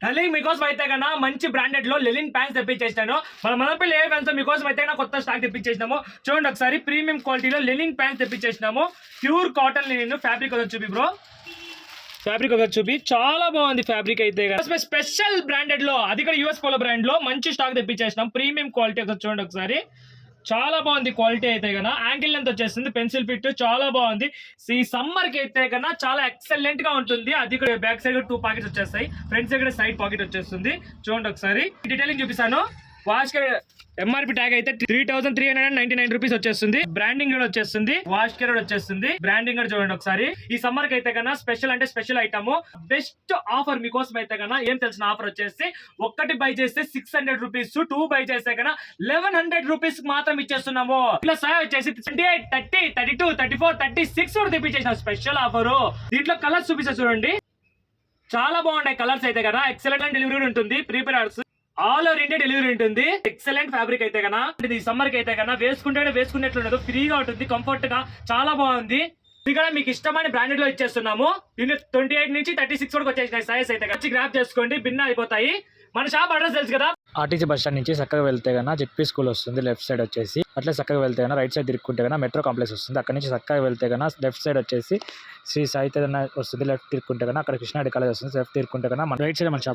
Darling మీకోసం అయితే కన్నా మంచి బ్రాండెడ్ లో లెనిన్ ప్యాంట్స్ తెప్పించేసాను. మన మనపల్లి ఏ ఫ్యాన్స్ మీకోసం అయితే కన్నా కొత్త స్టాక్ తెప్పించేసినాము. చూడండి ఒకసారి ప్రీమియం క్వాలిటీలో లెనిన్ ప్యాంట్స్ తెప్పించేసినాము. Pure cotton linen. ఫ్యాబ్రిక్ ఒకటి చూపి బ్రో, ఫ్యాబ్రిక్ ఒకటి చూపి. చాలా బాగుంది ఫ్యాబ్రిక్ అయితే. స్పెషల్ బ్రాండెడ్ లో, అది కూడా యూఎస్ పోలో బ్రాండ్ లో మంచి స్టాక్ తెప్పించేసినాం. ప్రీమియం క్వాలిటీ ఒకటి చూడండి ఒకసారి. చాలా బాగుంది క్వాలిటీ అయితే కన్నా. యాంకిల్ లెంత్ వచ్చేస్తుంది, పెన్సిల్ ఫిట్, చాలా బాగుంది. ఈ సమ్మర్ కి అయితే కన్నా చాలా ఎక్సలెంట్ గా ఉంటుంది. అది కూడా బ్యాక్ సైడ్ 2 పాకెట్స్ వచ్చేస్తాయి, ఫ్రంట్ సైడ్ సైడ్ పాకెట్ వచ్చేస్తుంది. చూడండి ఒకసారి డీటెయిలింగ్ చూపిస్తాను. వాష్ ఎంఆర్పి ట్యాగ్ అయితే 3399 రూపీస్ వచ్చేస్తుంది. బ్రాండింగ్ కూడా వచ్చేస్తుంది, వాష్ కేర్ వచ్చేస్తుంది. బ్రాండింగ్ కూడా చూడండి ఒకసారి. ఈ సమ్మర్ కి అయితే కన్నా స్పెషల్ అంటే స్పెషల్ ఐటమ్. బెస్ట్ ఆఫర్ మీకోసం అయితే కన్నా ఏం తెలిసిన ఆఫర్ వచ్చేసి, ఒకటి బై చేస్తే 600 రూపీస్, 2 బై చేస్తే కన్నా 1100 రూపీస్ మాత్రం ఇచ్చేస్తున్నాము. ఇలా సాయి వచ్చేసి 28, 30, 32, 34, 36 కూడా తెప్పించేసిన స్పెషల్ ఆఫర్. దీంట్లో కలర్స్ చూపిస్తా చూడండి. చాలా బాగున్నాయి కలర్స్ అయితే కదా. ఎక్సలెంట్ డెలివరీ ఉంటుంది. Prepaid all over India delivery ఉంటుంది. ఎక్సలెంట్ ఫ్యాబ్రిక్ అయితే కన్నా. ఈ సమ్మర్ కి అయితే కన్నా వేసుకునేట్లు ఫ్రీగా ఉంటుంది, కంఫర్ట్ గా చాలా బాగుంది. ఇది కూడా మీకు ఇష్టమైన బ్రాండెడ్ లో ఇచ్చేస్తున్నాము. దీన్ని 28 నుంచి 36 వరకు వచ్చేసినాయి సైజ్ అయితే వచ్చి గ్రాప్ చేసుకోండి, భిన్న అయిపోతాయి. మన షాప్ అడ్రస్ తెలుసు కదా, ఆర్టీసీ బస్ స్టాండ్ నుంచి చక్కగా వెళ్తే కన్నా జెడ్పీ స్కూల్ వస్తుంది లెఫ్ట్ సైడ్ వచ్చేసి. అట్లా చక్కగా వెళ్తే కన్నా రైట్ సైడ్ తిరుక్కుంటే కన్నా మెట్రో కాంప్లెక్స్ వస్తుంది. అక్కడ నుంచి చక్కగా వెళ్తే కన్నా లెఫ్ట్ సైడ్ వచ్చేసి శ్రీ సాయి వస్తుంది. లెఫ్ట్ తిరుక్కుంటే కన్నా అక్కడ కృష్ణారెడ్డి కాలేజ్ వస్తుంది. లెఫ్ట్ తిరుక్కుంటే కన్నా రైట్ సైడ్ మన షాప్.